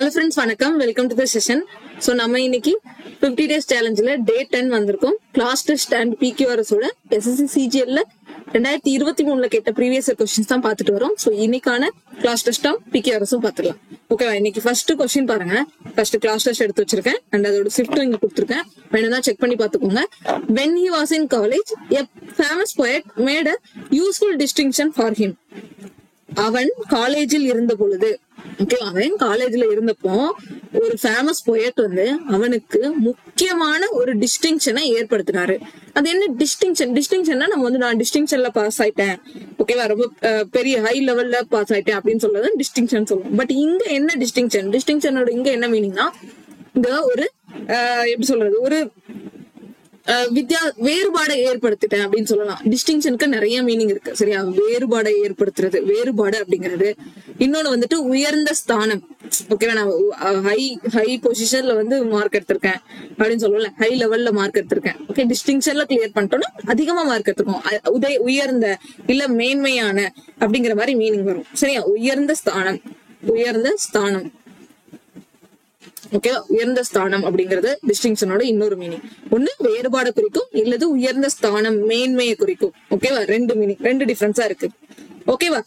Hello friends, வணக்கம். Welcome to the session. So நம்ம இன்னைக்கு 50 டேஸ் சேலஞ்சில் டே 10 வந்திருக்கோம். கிளாஸ் டெஸ்ட் அண்ட் PQRS ஓட SSC CGL 2023ல கேட்ட ப்ரீவியஸ் क्वेश्चंस தான் பார்த்துட்டு வரோம். சோ இன்னைக்கான கிளாஸ் டெஸ்டும் PQRSம் பார்த்துடலாம். ஓகேவா? இன்னைக்கு ஃபர்ஸ்ட் क्वेश्चन பாருங்க. ஃபர்ஸ்ட் கிளாஸ் டெஸ்ட் எடுத்து வச்சிருக்கேன் அண்ட் அதோட ஷிஃப்ட் இங்க கொடுத்திருக்கேன். வேணும்னா செக் பண்ணி பாத்துக்கோங்க. When he was in college, a famous poet made a useful distinction for him. அவன் காலேஜில் இருந்த பொழுது, ஓகே, அவன் காலேஜ்ல இருந்தப்போ ஒரு ஃபேமஸ் போயட் வந்து அவனுக்கு முக்கியமான ஒரு டிஸ்டிங்ஷனை ஏற்படுத்தினாரு. அது என்ன டிஸ்டிங்ஷன்னா நம்ம வந்து நான் டிஸ்டிங்ஷன்ல பாஸ் ஆயிட்டேன், ஓகேவா, ரொம்ப பெரிய ஹை லெவல்ல பாஸ் ஆயிட்டேன் அப்படின்னு சொல்றது டிஸ்டிங்ஷன் சொல்லுவோம். பட் இங்க என்ன டிஸ்டிங்ஷனோட இங்க என்ன மீனிங்னா, இங்க ஒரு எப்படி சொல்றது, ஒரு வேறுபாடை ஏற்படுத்திட்டேன் அப்படின்னு சொல்லலாம். டிஸ்டிங்ஷனுக்கு நிறைய மீனிங் இருக்கு, சரியா? வேறுபாடை ஏற்படுத்துறது, வேறுபாடு அப்படிங்கிறது. இன்னொன்னு வந்துட்டு உயர்ந்த ஸ்தானம், ஓகேவா, நான் ஹை பொசிஷன்ல வந்து மார்க் எடுத்திருக்கேன் அப்படின்னு சொல்லல, ஹை லெவல்ல மார்க் எடுத்திருக்கேன். ஓகே, டிஸ்டிங்ஷன்ல கிளியர் பண்ணிட்டோம்னா அதிகமா மார்க் எடுத்துக்கோம். உயர்ந்த இல்ல மேன்மையான அப்படிங்கிற மாதிரி மீனிங் வரும், சரியா? உயர்ந்த ஸ்தானம், ஓகேவா? உயர்ந்த ஸ்தானம் அப்படிங்கறது டிஸ்டிங்ஷனோட இன்னொரு மீனிங். ஒண்ணு வேறுபாடு குறிக்கும், இல்லது உயர்ந்த ஸ்தானம் மேன்மையை குறிக்கும். ஓகேவா? ரெண்டு மீனிங், ரெண்டு டிஃபரன்ஸா இருக்கு. ஓகேவா?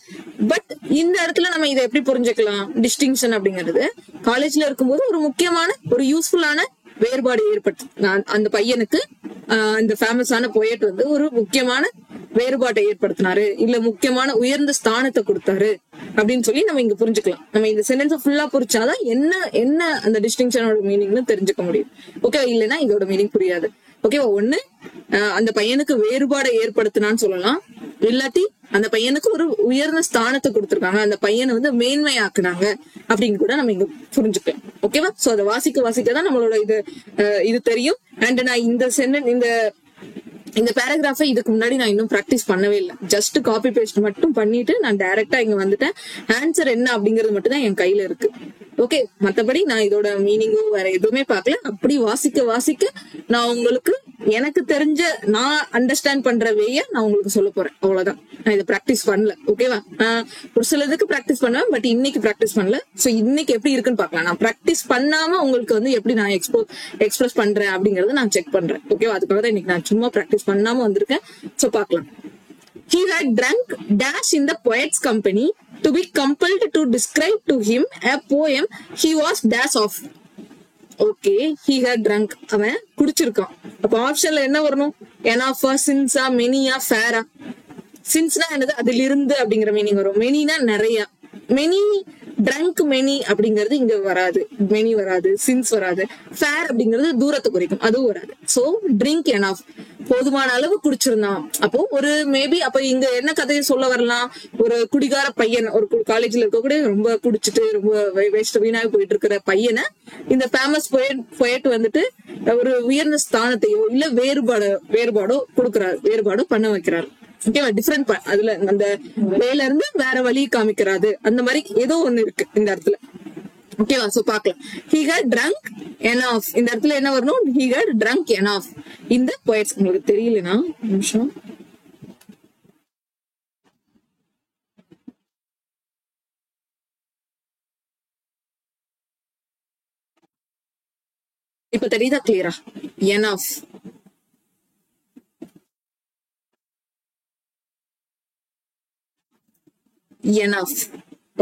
பட் இந்த இடத்துல நம்ம இதை எப்படி புரிஞ்சுக்கலாம்? டிஸ்டிங்ஷன் அப்படிங்கிறது காலேஜ்ல இருக்கும்போது ஒரு முக்கியமான ஒரு யூஸ்ஃபுல்லான வேறுபாடு ஏற்பட்டு அந்த பையனுக்கு அந்த ஃபேமஸான போயட் வந்து ஒரு முக்கியமான வேறுபாட்டை ஏற்படுத்தினாரு, இல்ல முக்கியமான உயர்ந்த ஸ்தானத்தை கொடுத்தாரு அப்படின்னு சொல்லி நம்ம இங்க புரிஞ்சுக்கலாம். நம்ம இந்த சென்டென்ஸ் ஃபுல்லா புரிச்சாதான் என்ன அந்த டிஸ்டிங்ஷனோட மீனிங்னு தெரிஞ்சுக்க முடியும். ஓகே, இல்லைன்னா இதோட மீனிங் புரியாது. ஓகேவா? ஒண்ணு அந்த பையனுக்கு வேறுபாடை ஏற்படுத்தினான்னு சொல்லலாம், இல்லாட்டி அந்த பையனுக்கு ஒரு உயர்ந்த ஸ்தானத்தை கொடுத்திருக்காங்க, அந்த பையனை வந்து மேன்மையாக்குனாங்க அப்படின்னு கூட நம்ம இங்க புரிஞ்சுக்கலாம். ஓகேவா? சோ அதை வாசிக்க தான் நம்மளோட இது தெரியும். அண்ட் நான் இந்த பேராகிராஃபை இதுக்கு முன்னாடி நான் இன்னும் பிராக்டிஸ் பண்ணவே இல்லை. ஜஸ்ட் காப்பி பேஸ்ட் மட்டும் பண்ணிட்டு நான் டைரக்டா இங்க வந்துட்டேன். ஆன்சர் என்ன அப்படிங்கிறது மட்டும் தான் என் கையில இருக்கு. ஓகே, மத்தபடி நான் இதோட மீனிங்கோ வேற எதுவுமே பார்க்கல. அப்படி வாசிக்க நான் உங்களுக்கு எனக்கு தெரிஞ்ச நான் அண்டர்ஸ்டாண்ட் பண்ற வேய நான் உங்களுக்கு சொல்ல போறேன். அவ்வளவுதான். நான் இதை பிராக்டிஸ் பண்ணல. ஓகேவா? ஒரு சிலதுக்கு பிராக்டிஸ் பண்ணுவேன், பட் இன்னைக்கு பிராக்டிஸ் பண்ணல. சோ இன்னைக்கு எப்படி இருக்குன்னு பாக்கலாம். நான் பிராக்டிஸ் பண்ணாம உங்களுக்கு வந்து எப்படி நான் எக்ஸ்பிரஸ் பண்றேன் அப்படிங்கறத நான் செக் பண்றேன். ஓகேவா? அதுக்காக தான் இன்னைக்கு நான் சும்மா பிராக்டிஸ் பண்ணாம வந்திருக்கேன். சோ பாக்கலாம். He had drunk dash in the poet's company to be compelled to describe to him a poem he was dash of. Okay, he had drunk, அவன் குடிச்சிருக்கான். அப்ப ஆப்ஷன்ல என்ன வரணும்? எனாஃபா, சின்ஸா, மெனியா, ஃபேரா? சின்ஸ்னா என்னது? அதுல இருந்து அப்படிங்கிற மீனிங் வரும். மெனினா நிறைய. மெனி, ட்ரங்க் மெனி அப்படிங்கிறது இங்க வராது. மெனி வராது, சின்ஸ் வராது. ஃபேர் அப்படிங்கிறது தூரத்தை குறிக்கும், அதுவும் வராது. சோ ட்ரிங்க் எனாஃப், போதுமான அளவு குடிச்சிருந்தான். அப்போ ஒரு மேபி அப்ப இங்க என்ன கதையை சொல்ல வரலாம்? ஒரு குடிகார பையன், ஒரு காலேஜ்ல இருக்கக்கூடிய ரொம்ப குடிச்சிட்டு ரொம்ப வேஸ்ட் வீணாக போயிட்டு இருக்கிற பையனை இந்த ஃபேமஸ் போயட் வந்துட்டு ஒரு உயர்ந்த ஸ்தானத்தையோ இல்ல வேறுபாடோ கொடுக்கிறாரு, வேறுபாடோ பண்ண வைக்கிறாரு. ஓகேவா? டிஃபரெண்ட், அதுல அந்த வேல இருந்து வேற வழி காமிக்கிறாரு. அந்த மாதிரி ஏதோ ஒண்ணு இருக்கு இந்த இடத்துல. ஓகேவா? சோ பாக்கலாம். He had drunk enough, இந்த இடத்துல என்ன வரணும்? He had drunk enough இந்த poets. உங்களுக்கு தெரியலனா நிமிஷம், இப்ப தெரியுதா கிளியரா? enough, enough.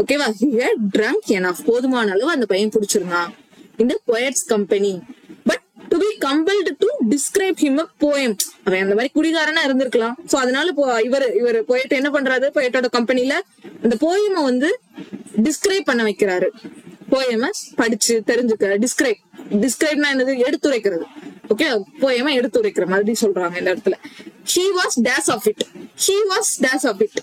ஓகேவா? He had drunk enough, போதுமான அளவு அந்த பையன் குடிச்சிருந்தான். இந்த poet's company, but to be compelled to describe him a poem. அவன் அந்த மாதிரி குடிகாரனா இருந்திருக்கலாம். சோ அதனால இவர் poet என்ன பண்றாரு? poetோட கம்பெனில அந்த போயமை வந்து டிஸ்கிரைப் பண்ண வைக்கிறாரு. போயமை படிச்சு தெரிஞ்சுக்க. டிஸ்கிரைப்னா என்னது? எடுத்துரைக்கிறது. ஓகே, போயமை எடுத்துரைக்கிற மாதிரி சொல்றாங்க இந்த இடத்துல. He was dash of it. He was dash of it.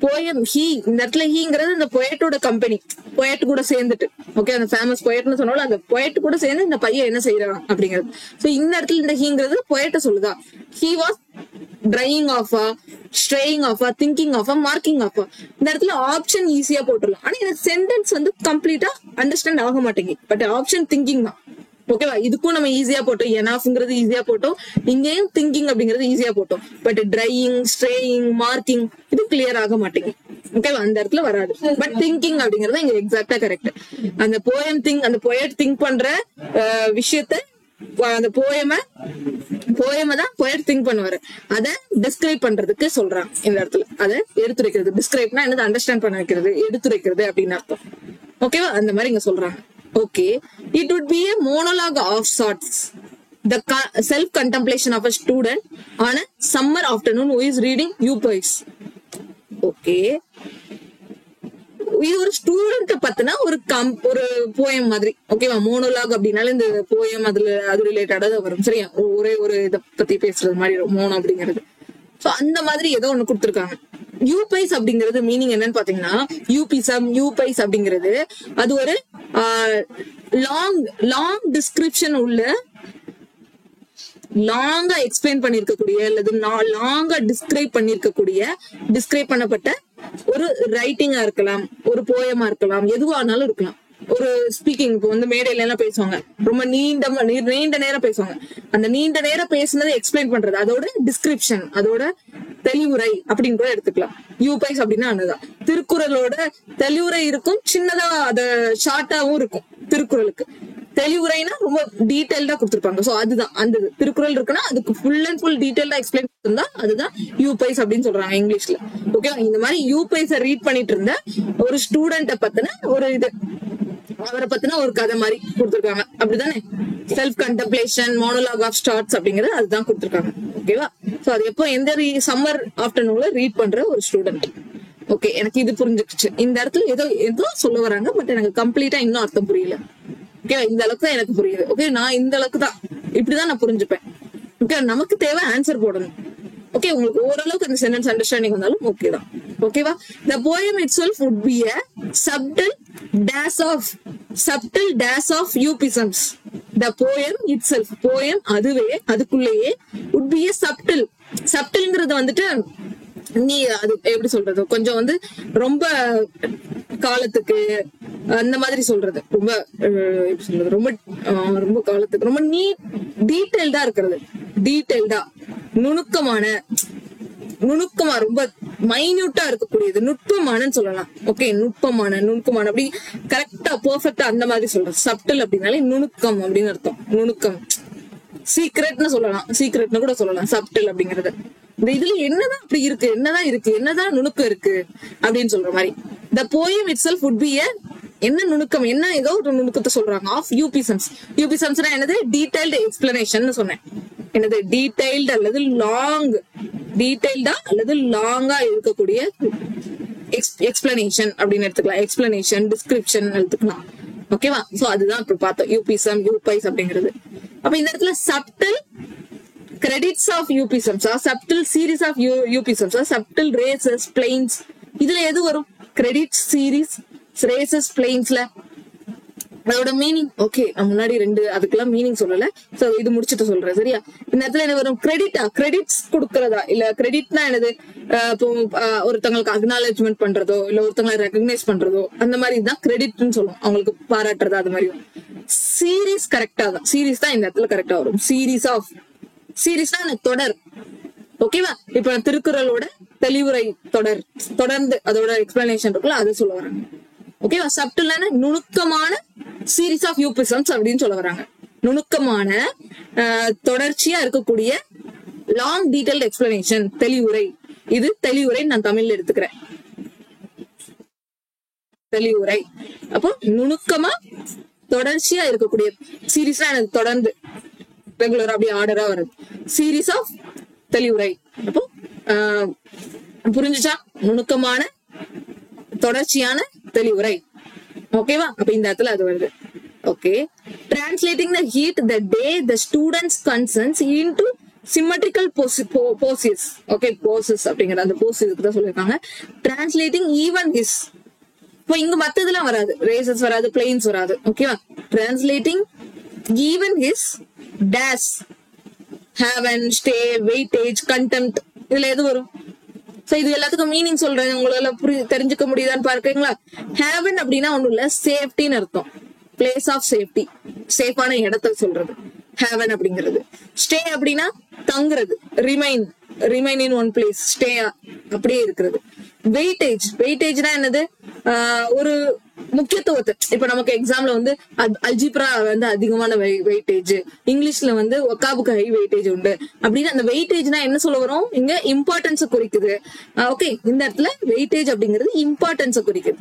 Poem he, இந்த இடத்துல ஹீங்கிறது இந்த பொயட்டோட கம்பெனி, பொயட் கூட சேர்ந்துட்டு. ஓகே, அந்த ஃபேமஸ் பொயட்னு சொன்னாலும் அந்த பொயட் கூட சேர்ந்து இந்த பையன் என்ன செய்யறான் அப்படிங்கிறது. சோ இந்த இடத்துல இந்த ஹீங்கிறது பொயட்ட சொல்லுதா. ஹீ வாஸ் ட்ரையிங் ஆஃபா, ஸ்ட்ரேயிங் ஆஃபா, திங்கிங் ஆஃபா, மார்க்கிங் ஆஃபா. இந்த இடத்துல ஆப்ஷன் ஈஸியா போட்டுடலாம். ஆனா இந்த சென்டென்ஸ் வந்து கம்ப்ளீட்டா அண்டர்ஸ்டாண்ட் ஆக மாட்டேங்குது. பட் ஆப்ஷன் திங்கிங் தான். ஓகேவா? இதுக்கும் நம்ம ஈஸியா போட்டோம், எனாஃப்ங்கிறது ஈஸியா போட்டோம், இங்கேயும் திங்கிங் அப்படிங்கிறது ஈஸியா போட்டோம். பட் ட்ரையிங், ஸ்ட்ரேயிங், மார்க்கிங் இது கிளியர் ஆக மாட்டேங்குது. ஓகேவா, அந்த இடத்துல வராது. பட் திங்கிங் அப்படிங்கறது இங்க எக்ஸாக்டா கரெக்ட். அந்த போயட் திங்க் பண்ற விஷயத்த, அந்த போயம தான் போயட் திங்க் பண்ணுவாரு, அத டிஸ்கிரைப் பண்றதுக்கு சொல்றாங்க இந்த இடத்துல. அத எடுத்துரைக்கிறது, டிஸ்கிரைப்னா என்னது, அண்டர்ஸ்டாண்ட் பண்ண வைக்கிறது, எடுத்துரைக்கிறது அப்படின்னு அர்த்தம். ஓகேவா, அந்த மாதிரி இங்க சொல்றாங்க. Okay, it would be a monologue of sorts, the self contemplation of a student on a summer afternoon who is reading Euphues. Okay, இது ஒரு ஸ்டூடெண்ட் பத்தினா ஒரு போயம் மாதிரி. ஓகேவா, மோனோலாக் அப்படின்னால இந்த போயம் அது ரிலேட்டடா வரும். சரியா, ஒரே ஒரு இதை பத்தி பேசுறது மாதிரி மோனோ அப்படிங்கிறது. சோ அந்த மாதிரி ஏதோ ஒண்ணு கொடுத்துருக்காங்க. யூபைஸ் அப்படிங்கிறது மீனிங் என்னன்னு பாத்தீங்கன்னா, யூபைஸ் அப்படிங்கிறது அது ஒரு லாங் டிஸ்கிரிப்ஷன் உள்ள, லாங்கா எக்ஸ்பிளைன் பண்ணிருக்கக்கூடிய அல்லது லாங்கா டிஸ்கிரைப் பண்ணப்பட்ட ஒரு ரைட்டிங்கா இருக்கலாம், ஒரு போயமா இருக்கலாம், எதுவானாலும் இருக்கலாம். ஒரு ஸ்பீக்கிங், இப்போ வந்து மேடையில எல்லாம் பேசுவாங்க, ரொம்ப நீண்ட நேரம் பேசுவாங்க. அந்த நீண்ட நேரம் பேசுனதை எக்ஸ்பிளைன் பண்றது, அதோட டிஸ்கிரிப்ஷன், அதோட தெளிவுரை அப்படின்னு கூட எடுத்துக்கலாம். யூபைஸ் அப்படின்னா அதுதான். திருக்குறளோட தெளிவுரை இருக்கும், சின்னதா அத ஷார்ட்டாவும் இருக்கும். திருக்குறளுக்கு தெளிவுரைனா ரொம்ப டீடைல்டா கொடுத்திருப்பாங்க. சோ அதுதான் அந்த திருக்குறள் இருக்குன்னா அதுக்கு ஃபுல் அண்ட் ஃபுல் டீடைல்டா எக்ஸ்பிளைன் பண்ணிருந்தா அதுதான் யூபைஸ் அப்படின்னு சொல்றாங்க இங்கிலீஷ்ல. ஓகே, இந்த மாதிரி யூபைஸ ரீட் பண்ணிட்டு இருந்த ஒரு ஸ்டூடெண்ட பத்தின ஒரு இது, அவரை பத்தின ஒரு கதை மாதிரி கொடுத்திருக்காங்க. அப்படிதானே, self contemplation, monologue of starts அப்படிங்கறது அதுதான் கொடுத்திருக்காங்க. ஓகேவா, சோ அது எப்போ எந்த சம்மர் ஆஃப்டர்நூன்ல ரீட் பண்ற ஒரு ஸ்டூடெண்ட். ஓகே, எனக்கு இது புரிஞ்சுக்கிச்சு. இந்த இடத்துல ஏதோ சொல்ல வராங்க, பட் எனக்கு கம்ப்ளீட்டா இன்னும் அர்த்தம் புரியல. ஓகே, இந்த அளவுக்கு தான் எனக்கு புரியுது. ஓகே, நான் இந்த அளவுக்கு தான், இப்படிதான் நான் புரிஞ்சுப்பேன். ஓகே, நமக்கு தேவை ஆன்சர் போடணும். ஓகே, உங்களுக்கு ஓரளவுக்கு அந்த சென்டென்ஸ் அண்டர்ஸ்டாண்டிங் வந்தாலும் ஓகே தான். ஓகேவா, the poem itself would be a subtle dash of euphemisms. The poem itself, poem அதுக்குள்ளேயே would be a subtleங்கிறது வந்துட்டு நீ அது எப்படி சொல்றது, கொஞ்சம் வந்து ரொம்ப காலத்துக்கு அந்த மாதிரி சொல்றது, ரொம்ப எப்படி சொல்றது, ரொம்ப காலத்துக்கு ரொம்ப டீடைல்டா இருக்கிறது, டீடைல்டா நுணுக்கமா ரொம்ப மைன்யூட்டா இருக்கக்கூடியது, நுட்பமானு சொல்லலாம். ஓகே, நுணுக்கமான அப்படி கரெக்டா பெர்ஃபெக்டா அந்த மாதிரி சொல்றது. சப்டில் அப்படின்னாலே நுணுக்கம் அப்படின்னு அர்த்தம். நுணுக்கம், சீக்ரெட்னு சொல்லலாம், சீக்ரெட்னு கூட சொல்லலாம் சப்டில் அப்படிங்கறது. இந்த இதுல என்னதான் அப்படி இருக்கு, என்னதான் நுணுக்கம் இருக்கு அப்படின்னு சொல்ற மாதிரி. The poem itself would be a என்ன நுணுக்கம், என்ன ஏதோ ஒரு நுணுக்கத்தை சொல்றாங்க. ஆஃப் யூபிசம்ஸ்னா என்னது, டீடைல்டு எக்ஸ்பிளனேஷன் சொன்னேன். என்னது, டீடைல்டு அல்லது லாங்கா இருக்கக்கூடிய எக்ஸ்பிளனேஷன் அப்படின்னு எடுத்துக்கலாம். எக்ஸ்பிளனேஷன், டிஸ்கிரிப்ஷன் எடுத்துக்கலாம். ஓகேவா, சோ அதுதான் இப்ப பார்த்தோம் யூபைஸ் அப்படிங்கிறது. அப்ப இந்த இடத்துல சப்டில் கிரெடிட்ஸ் ஆஃப் யூபிசம்ஸா, சப்டில் சீரீஸ் ஆஃப் யூபிசம்ஸா, சப்டில் ரேசஸ் பிளெயின்ஸ், இதுல எது வரும்? கிரெடிட் சீரீஸ், ரேசஸ் பிளெயின்ஸ்ல அதோட மீனிங். ஓகே, நான் முன்னாடி அதுக்கெல்லாம் மீனிங் சொல்லல. சோ இது முடிச்சுட்டு சொல்றேன். சரியா, இந்த இடத்துல என்ன வரும்? கிரெடிட்ஸ் கொடுக்கறதா, இல்ல கிரெடிட்னா என்னது, இப்போ ஒருத்தங்களுக்கு அக்னாலஜ்மெண்ட் பண்றதோ, இல்ல ஒருத்தங்களை ரெகக்னைஸ் பண்றதோ, அந்த மாதிரி தான் கிரெடிட்னு சொல்லுவோம். அவங்களுக்கு பாராட்டுறதா, அது மாதிரி. சீரீஸ் கரெக்டா தான், சீரீஸ் தான் இந்த இடத்துல கரெக்டா வரும். சீரீஸ்னா எனக்கு தொடர். ஓகேவா, இப்ப திருக்குறளோட தெளிவுரை தொடர்ந்து அதோட எக்ஸ்பிளனேஷன் இருக்குல்ல, அது சொல்ல வராங்க. ஓகேவா, சப்டிலான நுணுக்கமான சீரீஸ் ஆஃப் யூபிசம்ஸ் அப்படின்னு சொல்ல வராங்க. நுணுக்கமான தொடர்ச்சியா இருக்கக்கூடிய லாங் டீடைல்டு எக்ஸ்பிளனேஷன், தெளிவுரை. இது தெளிவுரை நான் தமிழ்ல எடுத்துக்கிறேன். தெளிவுரை. அப்போ நுணுக்கமா தொடர்ச்சியா இருக்கக்கூடிய சீரீஸ்னா எனக்கு தொடர்ந்து ரெகுலரா அப்படி ஆர்டரா வருது. சீரீஸ் ஆஃப் தெளிவுரை. அப்போ புரிஞ்சுச்சா? நுணுக்கமான தொடர்ச்சியான தெளிவுரை. ஓகேவா, அப்ப இந்த இடத்துல அது வருது. Okay, translating the heat the day the students concerns into symmetrical poses. Okay, poses அப்படிங்கிற அந்த போசஸ்க்கு தான் சொல்லியிருக்காங்க. Translating even his. இப்போ இங்க மத்ததெல்லாம் வராது, ரேசஸ் வராது, பிளெயின்ஸ் வராது. ஓகேவா, translating even his dash, heaven, stay, weightage, contempt, இதுல எது வரும்? சோ இது எல்லாத்துக்கும் மீனிங் சொல்றேன், உங்களால தெரிஞ்சுக்க முடியுதான்னு பாருக்கீங்களா? ஹேவன் அப்படின்னா ஒண்ணும் இல்ல, சேஃப்டின்னு அர்த்தம். பிளேஸ் ஆஃப் சேஃப்டி, சேஃபான இடத்தை சொல்றது ஹேவன் அப்படிங்கிறது. ஸ்டே அப்படின்னா தங்குறது, remain in one place, stay அப்படியே இருக்கிறது. வெயிட்டேஜ்னா என்னது? ஒரு முக்கியத்துவத்தை, இப்ப நமக்கு எக்ஸாம்ல வந்து அல்ஜிப்ரா வந்து அதிகமான வெயிட்டேஜ், இங்கிலீஷ்ல வந்து ஒக்காபுக்கு ஹை வெயிட்டேஜ் உண்டு அப்படின்னு. அந்த வெயிட்டேஜ்னா என்ன சொல்ல வரும் இங்க? இம்பார்ட்டன்ஸ் குறிக்குது. ஓகே, இந்த இடத்துல வெயிட்டேஜ் அப்படிங்கிறது இம்பார்ட்டன்ஸ் குறிக்குது.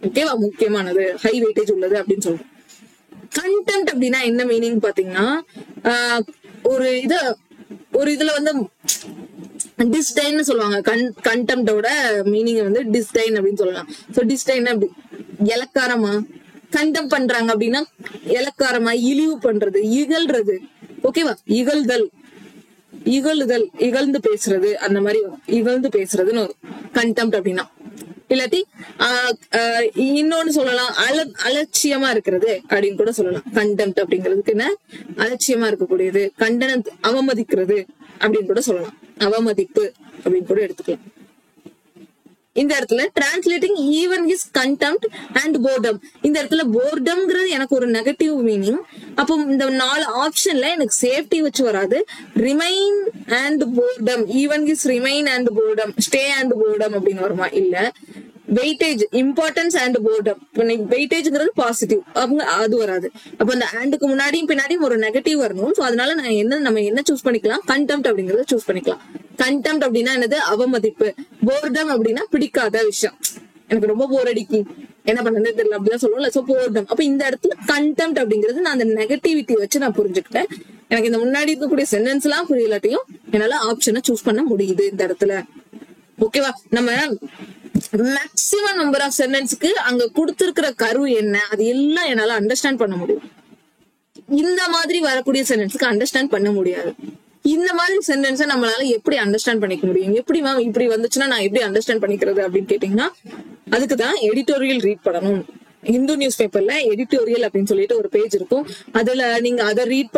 ஓகேவா? முக்கியமானது, ஹை வெயிட்டேஜ் உள்ளது அப்படின்னு சொல்றோம். கண்டெம்ட் அப்படின்னா என்ன மீனிங் பாத்தீங்கன்னா, ஒரு இதுல வந்து டிஸ்டைன் சொல்லுவாங்க. கண்டெம்டோட மீனிங் வந்து டிஸ்டைன் அப்படின்னு சொல்லலாம். சோ டிஸ்டைன் அப்படி இலக்காரமா கண்டம் பண்றாங்க அப்படின்னா இலக்காரமா இழிவு பண்றது, இகழ்றது. ஓகேவா? இகழ்ந்து பேசுறது, அந்த மாதிரி இகழ்ந்து பேசுறதுன்னு ஒரு கண்டெம்ட் அப்படின்னா. இல்லாட்டி இன்னொன்னு சொல்லலாம், அலட்சியமா இருக்கிறது அப்படின்னு கூட சொல்லலாம். கண்டெம்ட் அப்படிங்கிறதுக்கு என்ன? அலட்சியமா இருக்கக்கூடியது, கண்டனம், அவமதிக்கிறது அப்படின்னு கூட சொல்லலாம். அவமதிப்பு அப்படின்னு கூட எடுத்துக்கலாம். இந்த இடத்துல translating even his contempt and boredom. இந்த இடத்துல போர்டம்ங்கிறது எனக்கு ஒரு நெகட்டிவ் மீனிங். அப்போ இந்த 4 ஆப்ஷன்ல எனக்கு சேஃப்டி வச்சு வராது. Remain and boredom, even his remain and boredom, stay and boredom அப்படின்னு வருமா? இல்ல, வெயிட்டேஜ், இம்பார்ட்டன்ஸ் அண்ட் போர்டம். வெயிட்டேஜ்ங்கிறது பாசிட்டிவ், அவங்க அது வராது. அப்ப அந்த ஆண்டுக்கு முன்னாடியும் பின்னாடியும் ஒரு நெகட்டிவ் வரணும். சோ அதனால நம்ம என்ன சூஸ் பண்ணிக்கலாம்? கண்டெம்ட் அப்படிங்கறத சூஸ் பண்ணிக்கலாம். கண்டெம்ட் அப்படின்னா என்னது? அவமதிப்பு. போர்டம் அப்படின்னா பிடிக்காத விஷயம், எனக்கு ரொம்ப போர் அடிக்கி, என்ன பண்றது தெரியல அப்படிதான் சொல்லுவோம்ல. So boredom. அப்ப இந்த இடத்துல கண்டெம்ட் அப்படிங்கிறது நான் அந்த நெகட்டிவிட்டி வச்சு நான் புரிஞ்சுக்கிட்டேன். எனக்கு இந்த முன்னாடி இருக்கக்கூடிய சென்டென்ஸ் எல்லாம் புரியலாட்டியும் என்னால ஆப்ஷனை சூஸ் பண்ண முடியுது இந்த இடத்துல. ஓகேவா? நம்ம மேக்சிமம் நம்பர் ஆஃப் சென்டென்ஸ்க்கு அங்க கொடுத்திருக்கிற கரு என்ன, அது எல்லாம் என்னால அண்டர்ஸ்டாண்ட் பண்ண முடியும். இந்த மாதிரி வரக்கூடிய சென்டென்ஸ்க்கு அண்டர்ஸ்டாண்ட் பண்ண முடியாது. இந்த மாதிரி சென்டென்ஸை நம்மளால எப்படி அண்டர்ஸ்டாண்ட் பண்ணிக்க முடியும்? எப்படி மேம் இப்படி வந்துச்சுன்னா நான் எப்படி அண்டர்ஸ்டாண்ட் பண்ணிக்கிறது அப்படின்னு கேட்டீங்கன்னா, அதுக்குதான் எடிட்டோரியல் ரீட் பண்ணணும். ஹிந்து நியூஸ் பேப்பர்ல எடிட்டோரியல் அப்படின்னு சொல்லிட்டு ஒரு பேஜ் இருக்கும். அதுல நீங்க அதை ரீட்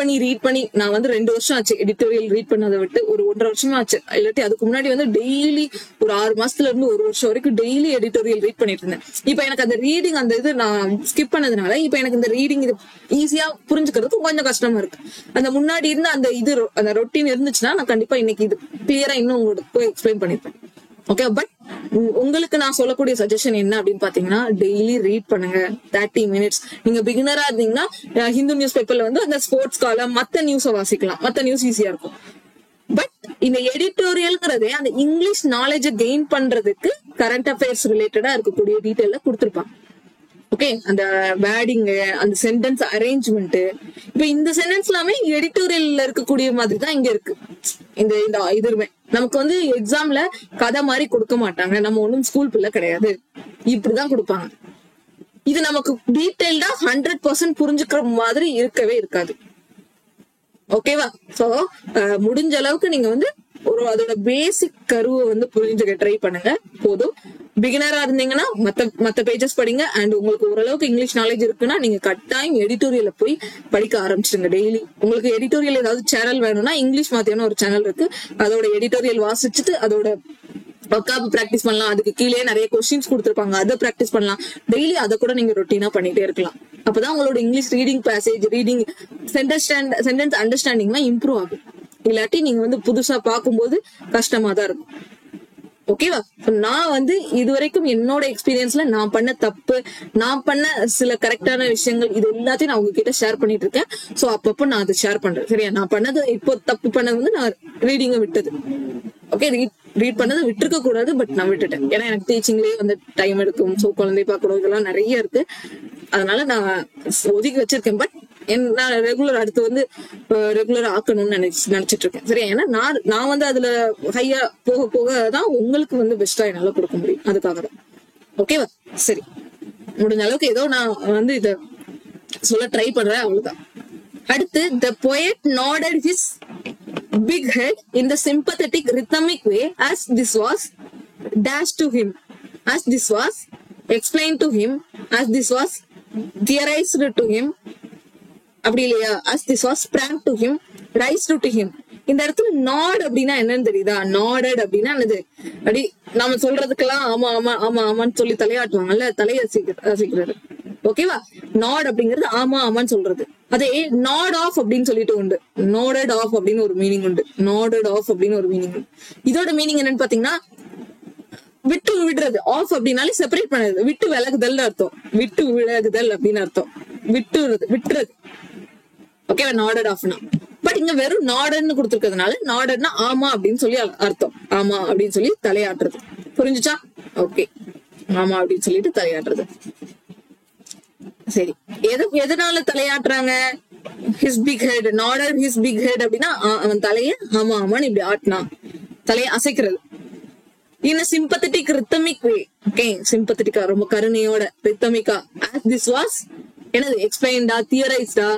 பண்ணி நான் வந்து 2 வருஷம் ஆச்சு எடிட்டோரியல் ரீட் பண்ணதை விட்டு. ஒரு 1.5 வருஷமா ஆச்சு. இல்லாட்டி அதுக்கு முன்னாடி வந்து டெய்லி ஒரு 6 மாசத்துல இருந்து 1 வருஷம் வரைக்கும் டெய்லி எடிட்டோரியல் ரீட் பண்ணிட்டு இருந்தேன். இப்ப எனக்கு அந்த ரீடிங், அந்த இது நான் ஸ்கிப் பண்ணதுனால இப்ப எனக்கு இந்த ரீடிங் இது ஈஸியா புரிஞ்சுக்கிறதுக்கு கொஞ்சம் கஷ்டமா இருக்கு. அந்த முன்னாடி இருந்த அந்த ரொட்டீன் இருந்துச்சுன்னா நான் கண்டிப்பா இன்னைக்கு இது கிளியரா இன்னும் உங்களுக்கு எக்ஸ்பிளைன் பண்ணிருப்பேன். ஓகே, பட் உங்களுக்கு நான் சொல்லக்கூடிய சஜஷன் என்ன அப்படின்னு பாத்தீங்கன்னா, டெய்லி ரீட் பண்ணுங்க 30 மினிட்ஸ். நீங்க பிகினரா இருந்தீங்கன்னா ஹிந்து நியூஸ் பேப்பர்ல வந்து அந்த ஸ்போர்ட்ஸ் காலம், மத்த நியூஸை வாசிக்கலாம். மத்த நியூஸ் ஈஸியா இருக்கும். பட் இந்த எடிட்டோரியல்ங்கிறதே அந்த இங்கிலீஷ் நாலேஜை கெயின் பண்றதுக்கு கரண்ட் அஃபேர்ஸ் ரிலேட்டடா இருக்கக்கூடிய டீட்டெயில கொடுத்துருப்பாங்க. ஓகே, அந்த வேர்டிங், அந்த சென்டென்ஸ் அரேஞ்ச்மெண்ட், இப்ப இந்த சென்டென்ஸ் எல்லாமே எடிட்டோரியல்ல இருக்கக்கூடிய மாதிரி தான் இங்க இருக்கு. இந்த இதுமே நமக்கு வந்து எக்ஸாம்ல கதை மாதிரி கொடுக்க மாட்டாங்க. நம்ம ஒண்ணும் ஸ்கூல் பிள்ளை கிடையாது, இப்படிதான் கொடுப்பாங்க. இது நமக்கு டீடைல்டா 100% புரிஞ்சுக்கிற மாதிரி இருக்கவே இருக்காது. ஓகேவா? சோ முடிஞ்ச அளவுக்கு நீங்க வந்து அதோட பேசிக் கருவை வந்து புரிஞ்சுக்க ட்ரை பண்ணுங்க. போதும். பிகினரா இருந்தீங்கன்னா மத்த பேஜஸ் படிங்க. அண்ட் உங்களுக்கு ஓரளவுக்கு இங்கிலீஷ் நாலேஜ் இருக்குன்னா நீங்க கட்டாயம் எடிட்டோரியல போய் படிக்க ஆரம்பிச்சிருங்க. டெய்லி உங்களுக்கு எடிட்டோரியல் ஏதாவது சேனல் வேணும்னா இங்கிலீஷ் மாத்தியான ஒரு சேனல் இருக்கு. அதோட எடிட்டோரியல் வாசிச்சுட்டு அதோட ஒக்காபு பிராக்டிஸ் பண்ணலாம். அதுக்கு கீழே நிறைய கொஸ்டின்ஸ் கொடுத்துருப்பாங்க, அதை பிராக்டிஸ் பண்ணலாம். டெய்லி அதை கூட நீங்க ரொட்டீனா பண்ணிட்டே இருக்கலாம். அப்பதான் உங்களோட English reading passage, reading sentence அண்டர்ஸ்டாண்டிங்லாம் இம்ப்ரூவ் ஆகும். இல்லாட்டி நீங்க வந்து புதுசா பார்க்கும்போது கஷ்டமா தான் இருக்கும். ஓகேவா? நான் வந்து இதுவரைக்கும் என்னோட எக்ஸ்பீரியன்ஸ்ல நான் பண்ண தப்பு, நான் பண்ண சில கரெக்டான விஷயங்கள், இது எல்லாத்தையும் நான் உங்ககிட்ட ஷேர் பண்ணிட்டு இருக்கேன். சோ அப்பப்போ நான் அதை ஷேர் பண்றேன். சரியா? நான் பண்ணது இப்போ தப்பு பண்ணது வந்து நான் ரீடிங்க விட்டது. ஓகே, ரீட் பண்ணதை விட்டுருக்க கூடாது, பட் நான் விட்டுட்டேன். ஏன்னா எனக்கு டீச்சிங்லயே வந்து டைம் எடுக்கும். சோ குழந்தை பார்க்கணும், இதெல்லாம் நிறைய இருக்கு. அதனால நான் ஒதுக்கி வச்சிருக்கேன். பட் நான் அடுத்து வந்து ரெகுலர் ஆக்கணும்னு நினைச்சிட்டு இருக்கேன். சரியா? ஏன்னா நான் வந்து அதுல ஹையா போக தான் உங்களுக்கு வந்து பெஸ்டா என்னால கொடுக்க முடியும். அதுக்காக தான். ஓகேவா? சரி, முடிஞ்ச அளவுக்கு ஏதோ நான் வந்து இத சொல்ல ட்ரை பண்றேன், அவ்வளவுதான். அடுத்து, the poet nodded his big head in the sympathetic rhythmic way as this was dashed to him, as this was explained to him, as this was theorized to him. அப்படி இல்லையா? as this was sprang to him, raised to him. இந்த இடத்துல not அப்படின்னா என்னன்னு தெரியுதா? Nodded அப்படின்னா என்னது? அப்படி நாம சொல்றதுக்கெல்லாம் ஆமா ஆமா ஆமா ஆமான்னு சொல்லி தலையாட்டுவாங்கல்ல, தலையசிக்கிறது. ஓகேவா? நாட் அப்படிங்கிறது ஆமா ஆமான்னு சொல்றது. அதே நாட் ஆஃப் அப்படின்னு சொல்லிட்டு உண்டு. நோடட் ஆஃப் அப்படின்னு ஒரு மீனிங் உண்டு. நாடட் ஆஃப் அப்படின்னு ஒரு மீனிங் உண்டு. இதோட மீனிங் என்னன்னு பாத்தீங்கன்னா, விட்டு விடுறது. ஆஃப் அப்படின்னாலே செப்பரேட் பண்ணது, விட்டு விலகுதல் அர்த்தம். விட்டு விலகுதல் அப்படின்னு அர்த்தம். விட்டுறது. Okay, nodded ஆஃப்னா. பட் இங்க வெறும் நாடன்னு கொடுத்துருக்கிறதுனால நாடட்னா ஆமா அப்படின்னு சொல்லி அர்த்தம். ஆமா அப்படின்னு சொல்லி தலையாட்டுறது. புரிஞ்சுச்சா? ஓகே, ஆமா அப்படின்னு சொல்லிட்டு தலையாட்டுறது. சரி, எதனால தலையாட்டுறாங்க? his big head, nodded his big head அப்படின்னா அவன் தலைய ஆமா ஆமான்னு இப்படி ஆட்டினா, தலைய அசைக்கிறது. in a sympathetic rhythmic way. Okay, சிம்பத்தட்டிக்கா, ரொம்ப கருணையோட, ரித்தமிக்கா. as this was என்னது, எக்ஸ்பிளைன்டா, தியரைஸ்டா,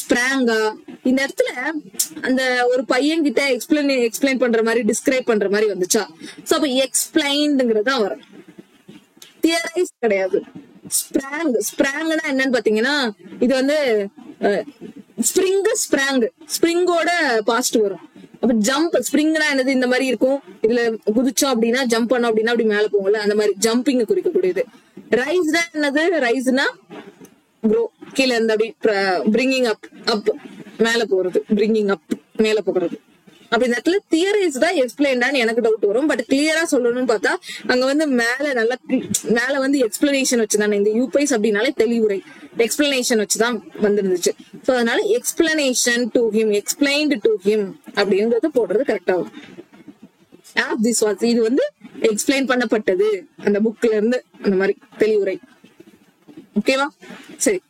ஸ்பிராங்கா. இந்த இடத்துல அந்த ஒரு பையன் கிட்ட எக்ஸ்பிளைன் பண்ற மாதிரி, டிஸ்கிரைப் பண்ற மாதிரி வந்துச்சா? சோ அப்ப எக்ஸ்பிளைன்டுங்கிறது தான் வரும், தியரைஸ் கிடையாது. ஸ்பிராங்னா என்னன்னு பாத்தீங்கன்னா, இது வந்து ஸ்பிரிங்கோட பாஸ்ட் வரும். அப்ப ஜம்ப், ஸ்பிரிங்னா என்னது, இந்த மாதிரி இருக்கும். இதுல குதிச்சோம் அப்படின்னா, ஜம்ப் பண்ணோம் அப்படின்னா அப்படி மேல போகும்ல, அந்த மாதிரி ஜம்பிங் குறிக்கக்கூடியது. ரைஸ்னா என்னது, ரைஸ்னா ப்ரோ கீழே இருந்து அப்படி பிரிங்கிங் அப் மேல போறது, பிரிங்கிங் அப் மேல போகிறது. அப்ப இந்த இடத்துல தியரைஸ் தான் எக்ஸ்பிளைன்டான்னு எனக்கு டவுட் வரும். பட் கிளியரா சொல்லணும்னு பார்த்தா அங்க வந்து மேல வந்து எக்ஸ்பிளனேஷன் வச்சுதானே, இந்த யூபைஸ் அப்படின்னாலே தெளிவுரை, எக்ஸ்பிளனேஷன் வச்சுதான் வந்துருந்துச்சு. சோ அதனால explanation to him, explained to him அப்படின்றது போடுறது கரெக்டா வரும். இது வந்து எக்ஸ்பிளைன் பண்ணப்பட்டது அந்த புக்ல இருந்து, அந்த மாதிரி தெளிவுரை. ஓகேவா? சரி.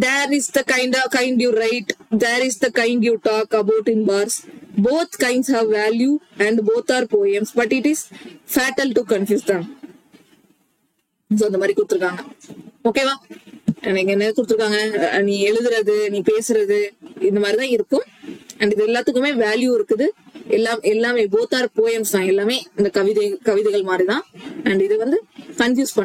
There is the kind you write, there is the kind you talk about in bars. Both kinds have value and both are poems, but it is fatal to confuse them. So அந்த மாதிரி கொடுத்துருக்காங்க. ஓகேவா? எனக்கு என்ன கொடுத்துருக்காங்க, நீ எழுதுறது, நீ பேசுறது, இந்த மாதிரிதான் இருக்கும். அண்ட் இது எல்லாத்துக்குமே வேல்யூ இருக்குது. எல்லாமே both are poems தான், எல்லாமே இந்த கவிதைகள் மாதிரிதான். அண்ட் இது வந்து கன்ஃபியூஸ்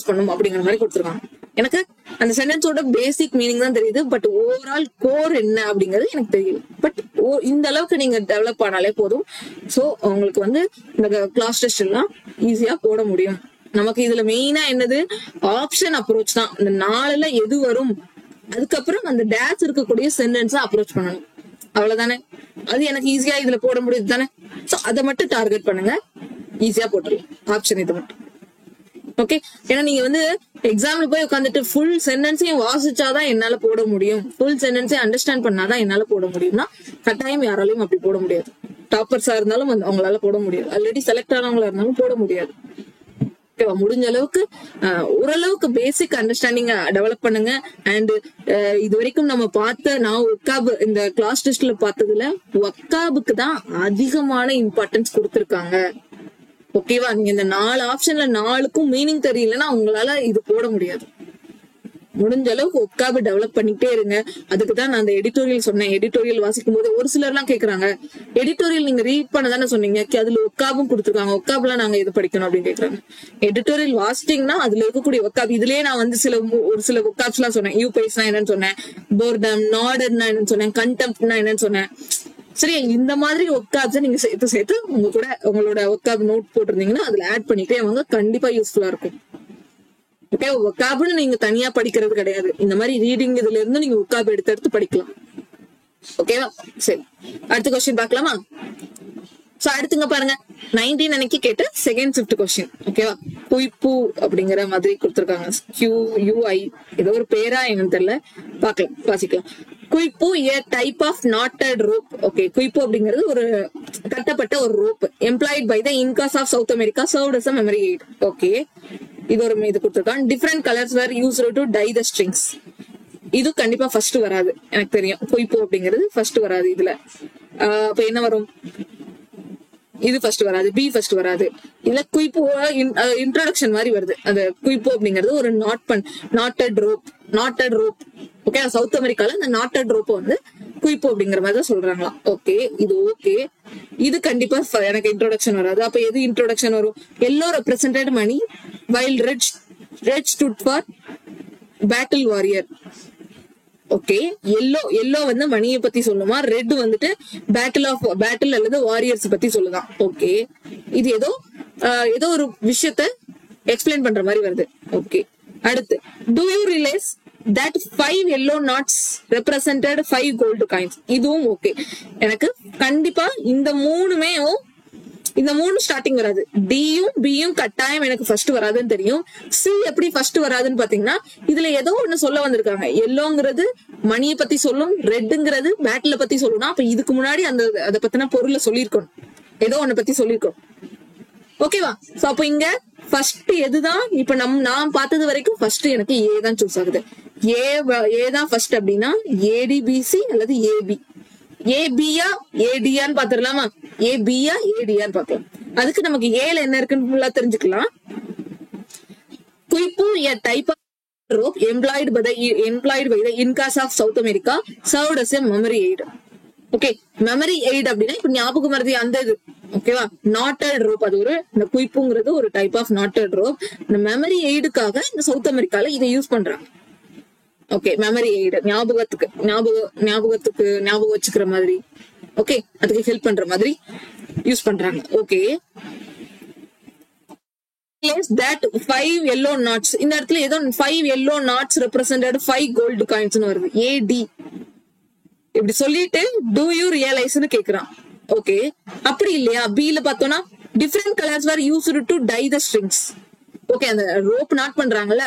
பண்ணும் அப்படிங்கிற மாதிரி கொடுத்துருக்காங்க. எனக்கு அந்த சென்டென்ஸோட பேசிக் மீனிங் தான் தெரியுது, பட் ஓவரால் கோர் என்ன அப்படிங்கிறது எனக்கு தெரியல. பட் இந்த அளவுக்கு நீங்க டெவலப் ஆனாலே போதும். சோ உங்களுக்கு வந்து இந்த கிளாஸ் டெஸ்ட் எல்லாம் ஈஸியா போட முடியும். நமக்கு இதுல மெயினா என்னது, ஆப்ஷன் அப்ரோச் தான். இந்த 4ல எது வரும், அதுக்கப்புறம் அந்த டேஷ் இருக்கக்கூடிய சென்டென்ஸ் அப்ரோச் பண்ணணும், அவ்வளவுதானே. அது எனக்கு ஈஸியா இதுல போட முடியுது தானே. சோ அதை மட்டும் டார்கெட் பண்ணுங்க, ஈஸியா போட்டுடலாம் ஆப்ஷன் இது மட்டும். ஓகே, ஏன்னா நீங்க வந்து எக்ஸாம்ல போய் உட்காந்துட்டு ஃபுல் சென்டென்ஸையும் வாசிச்சாதான் என்னால போட முடியும், ஃபுல் சென்டென்ஸையும் அண்டர்ஸ்டாண்ட் பண்ணாதான் என்னால போட முடியும்னா கட்டாயம் யாராலையும் அப்படி போட முடியாது. டாப்பர்ஸா இருந்தாலும் அவங்களால போட முடியாது, ஆல்ரெடி செலக்ட் ஆனவங்களா இருந்தாலும் போட முடியாது. ஓகேவா? முடிஞ்ச அளவுக்கு ஓரளவுக்கு பேசிக் அண்டர்ஸ்டாண்டிங் டெவலப் பண்ணுங்க. அண்ட் இது வரைக்கும் நம்ம நான் ஒக்காப் இந்த கிளாஸ் டெஸ்ட்ல பார்த்ததுல ஒக்காபுக்கு தான் அதிகமான இம்பார்ட்டன்ஸ் கொடுத்திருக்காங்க. ஓகேவா? நீங்க இந்த 4 ஆப்ஷன்ல 4க்கும் மீனிங் தெரியலன்னா உங்களால இது போட முடியாது. முடிஞ்ச அளவுக்கு ஒக்காபு டெவலப் பண்ணிட்டே இருங்க. அதுக்குதான் நான் அந்த எடிட்டோரியல் சொன்னேன். எடிட்டோரியல் வாசிக்கும் போது ஒரு சிலர் எல்லாம் கேக்குறாங்க, எடிட்டோரியல் நீங்க ரீட் பண்ணதானே சொன்னீங்க, அதுல ஒக்காபும் கொடுத்துருக்காங்க, ஒக்காபுலாம் நாங்க இது படிக்கணும் அப்படின்னு கேக்குறாங்க. எடிட்டோரியல் வாசிட்டீங்கன்னா அதுல இருக்கக்கூடிய ஒக்காபு, இதுலயே நான் வந்து ஒரு சில ஒக்காப்ஸ் எல்லாம் சொன்னேன். யூபைஸ்னா என்னன்னு சொன்னேன், போர்டம், நாடர்னா என்னன்னு சொன்னேன், கண்டெம்ப்ட்னா என்னன்னு சொன்னேன். சரி, இந்த மாதிரி ஒக்காப்ஸ் நீங்க சேர்த்து உங்களோட ஒக்காப் நோட் போட்டிருந்தீங்கன்னா அதுல ஆட் பண்ணிட்டே அவங்க கண்டிப்பா யூஸ்ஃபுல்லா இருக்கும். ஓகே, ஒக்காப்னு நீங்க தனியா படிக்கிறது கிடையாது, இந்த மாதிரி ரீடிங் இதுல இருந்து நீங்க ஒக்காப் எடுத்து படிக்கலாம். ஓகேவா? சரி, அடுத்த கொஸ்டின் பாக்கலாமா? சோ அடுத்துங்க பாருங்க, 19 அன்னைக்கு கேட்ட செகண்ட் ஷிஃப்ட் கொஸ்டின். ஓகேவா? குய்பு அப்படிங்கிற மாதிரி கொடுத்திருக்காங்க. QUI ஏதோ ஒரு பேரா என்னன்னு தெரியல, வாசிக்கலாம். Quipu a type of knotted rope. Okay, quipu அப்படிங்கிறது ஒரு கட்டப்பட்ட ஒரு rope. Employed by the Incas of South America, served as a memory aid. Okay, இது ஒரு இது கொடுத்திருக்காங்க. Different colours were used to dye the strings. இது கண்டிப்பா ஃபர்ஸ்ட் வராது, எனக்கு தெரியும். குய்பு அப்படிங்கிறது ஃபர்ஸ்ட் வராது இதுல. அப்ப என்ன வரும்? இது ஃபர்ஸ்ட் வராது, பி ஃபர்ஸ்ட் வராது. இதுல குய்பு இன்ட்ரோடக்ஷன் மாதிரி வருது. அந்த குய்பு அப்படிங்கிறது ஒரு நாட்டட் ரோப். ஓகே, சவுத் அமெரிக்கால அந்த நாட்டட் ரோப் வந்து குய்பு அப்படிங்கிற மாதிரி தான் சொல்றாங்களா. ஓகே, இது ஓகே. இது கண்டிப்பா எனக்கு இன்ட்ரோடக்ஷன் வராது. அப்ப எது இன்ட்ரோடக்ஷன் வரும்? Yellow represented money while red stood for battle warrior. ஓகே, எல்லோ வந்து மணியை பத்தி சொல்லுமா, ரெட் வந்துட்டு பேட்டில் அல்லது வாரியர்ஸ் பத்தி சொல்லுதான். ஓகே, இது ஏதோ ஒரு விஷயத்த எக்ஸ்பிளைன் பண்ற மாதிரி வருது. ஓகே, அடுத்து, do you realize that 5 yellow knots represented 5 gold coins? இதுவும் ஓகே. எனக்கு கண்டிப்பா இந்த 3மே இந்த 3 ஸ்டார்டிங் வராது. டியும் பியும் கட்டாயம் எனக்கு ஃபர்ஸ்ட் வராதுன்னு தெரியும். சி எப்படி ஃபர்ஸ்ட் வராதுன்னு பாத்தீங்கன்னா, இதுல ஏதோ ஒண்ணு சொல்ல வந்திருக்காங்க. எல்லோங்கிறது மணியை பத்தி சொல்லும், ரெட்டுங்கிறது பேட்டில பத்தி சொல்லணும். அப்ப இதுக்கு முன்னாடி அதை பத்தின பொருளை சொல்லியிருக்கணும், ஏதோ ஒண்ணு பத்தி சொல்லியிருக்கணும். ஓகேவா? சோ அப்ப இங்க ஃபர்ஸ்ட் எதுதான் இப்ப நான் பார்த்தது வரைக்கும் ஃபர்ஸ்ட் எனக்கு ஏ தான் சூஸ் ஆகுது. ஏ தான் ஃபர்ஸ்ட் அப்படின்னா ஏடிபிசி அல்லது ஏபி. ஏபியா ஏடியான்னு பாத்துடலாமா? ஏபியா ஏடியான்னு பாக்கலாம். அதுக்கு நமக்கு ஏல என்ன இருக்குன்னு ஃபுல்லா தெரிஞ்சுக்கலாம். குய்பு a type of rope employed by the Incas of South America served as a memory aid. Okay, memory eight அப்படின்னா இப்ப ஞாபகம் மருதி அந்த இது. ஓகேவா? நாட்டட் ரோப், அது இந்த குய்புங்கிறது ஒரு டைப் ஆஃப் நாட்டட் ரோப். இந்த மெமரி எய்டுக்காக இந்த சவுத் அமெரிக்கால இதை யூஸ் பண்றாங்க. ஓகே, மெமரி எய்டு ஞாபகம் வச்சுக்கிற மாதிரி, ஓகே, அதுக்கு ஹெல்ப் பண்ற மாதிரி யூஸ் பண்றாங்க. ஓகே, that 5 yellow knots, இந்த இடத்துல ஏதோ 5 yellow knots represented 5 gold coins வருது. ஏடி இப்படி சொல்லிட்டு do you realize ன்னு கேக்குறான். ஓகே, அப்படி இல்லையா? பில பார்த்தோம்னா different colors were used to tie the strings. Okay, அந்த ரோப் நாட் பண்றாங்கல்ல,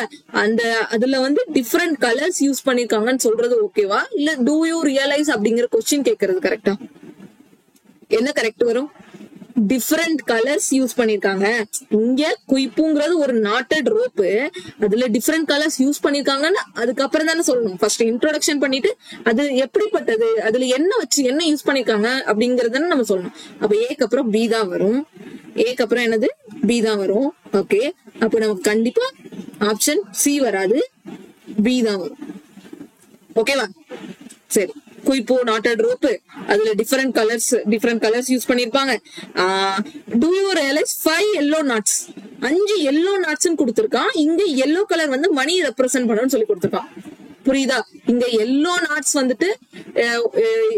அதுல டிஃப்ரெண்ட் கலர்ஸ் யூஸ் பண்ணிருக்காங்கன்னு சொல்றது ஓகேவா? இல்ல do you realize அப்படிங்கிற கொஸ்டின் கேக்குறது கரெக்டா? என்ன கரெக்ட் வரும்? டிஃப்ரெண்ட் கலர்ஸ் யூஸ் பண்ணிருக்காங்க. இங்க குய்புங்கிறது ஒரு நாட்டட் ரோப்பு, அதுல டிஃப்ரெண்ட் கலர்ஸ் யூஸ் பண்ணிருக்காங்கன்னு அதுக்கப்புறம் தானே சொல்லணும். ஃபர்ஸ்ட் இன்ட்ரோடக்ஷன் பண்ணிட்டு அது எப்படிப்பட்டது, அதுல என்ன யூஸ் பண்ணிருக்காங்க அப்படிங்கறத நம்ம சொல்லணும். அப்ப ஏக்கு அப்புறம் பி தான் வரும். ஏக்கு அப்புறம் என்னது? பி தான் வரும். ஓகே, அப்ப நமக்கு கண்டிப்பா ஆப்ஷன் சி வராது, பி தான் வரும். ஓகேவா? சரி, குய்பு நாட்டட் ரோப்பு, அதுல டிஃபரெண்ட் கலர்ஸ் யூஸ் பண்ணிருப்பாங்க. Do you realize 5 yellow knots, 5 yellow knots கொடுத்திருக்கான். இங்க yellow கலர் மணி ரெப்ரசென்ட் பண்ணணும்னு சொல்லி கொடுத்திருக்கான். புரியுதா? இங்க yellow knots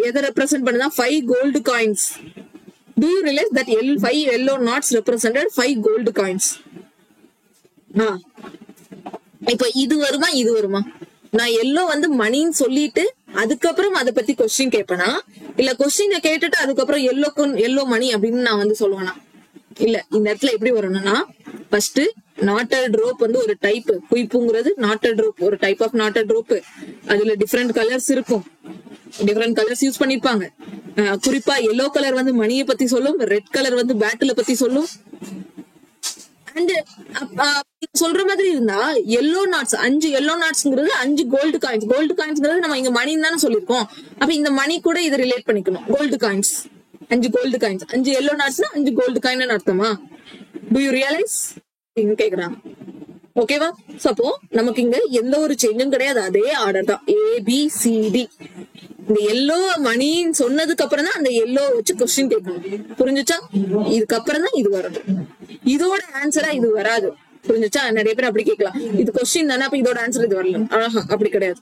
எதை ரெப்ரசென்ட் பண்ணுதா? 5 gold coins. Do you realize that 5 yellow knots represented 5 gold coins? இப்ப இது வருமா? நான் எல்லோ மணின்னு சொல்லிட்டு அதுக்கப்புறம் அதை பத்தி கொஸ்டின் கேட்பேனா, இல்ல கொஸ்டினை கேட்டுட்டு அதுக்கப்புறம் எல்லோ மணி அப்படின்னு நான் சொல்லுவேனா? இல்ல, இந்த இடத்துல எப்படி வரணும்னா, ஃபர்ஸ்ட் நாட்டட் ரோப் ஒரு டைப், குய்புங்கிறது நாட்டட் ரோப், ஒரு டைப் ஆஃப் நாட்டட் ரோப். அதுல டிஃப்ரெண்ட் கலர்ஸ் இருக்கும், டிஃப்ரெண்ட் கலர்ஸ் யூஸ் பண்ணிருப்பாங்க. குறிப்பா எல்லோ கலர் மணியை பத்தி சொல்லும், ரெட் கலர் பேட்டில பத்தி சொல்லும். அண்ட் சொல்ற மாதிரி இருந்தா எல்லோ நாட்ஸ் 5 எல்லோ நாட்ஸ்ங்கிறது 5 கோல்டு காயின்ஸ்ங்கிறது நம்ம இங்க மணின்னு தானே சொல்லிருக்கோம். அப்ப இந்த மணி கூட இதை ரிலேட் பண்ணிக்கணும். Gold coins, 5 gold coins, 5 yellow நாட்ஸ்னா 5 கோல்டு காயின் அர்த்தமா? டு யூ ரியலைஸ் கேக்குறாங்க. ஓகேவா? அப்போ நமக்கு இங்க எந்த ஒரு சேஞ்சும் கிடையாது, அதே ஆர்டர் தான், ABCD. இந்த எல்லோ மணின்னு சொன்னதுக்கு அப்புறம் தான் அந்த எல்லோ வச்சு கொஸ்டின் கேட்கணும். புரிஞ்சுச்சா? இதுக்கப்புறம் தான் இது வரும். இதோட ஆன்சரா இது வராது. புரிஞ்சுச்சா? நிறைய பேர் அப்படி கேட்கலாம், இது கொஸ்டின் தானே, அப்ப இதோட ஆன்சர் இது வரலாம். அப்படி கிடையாது.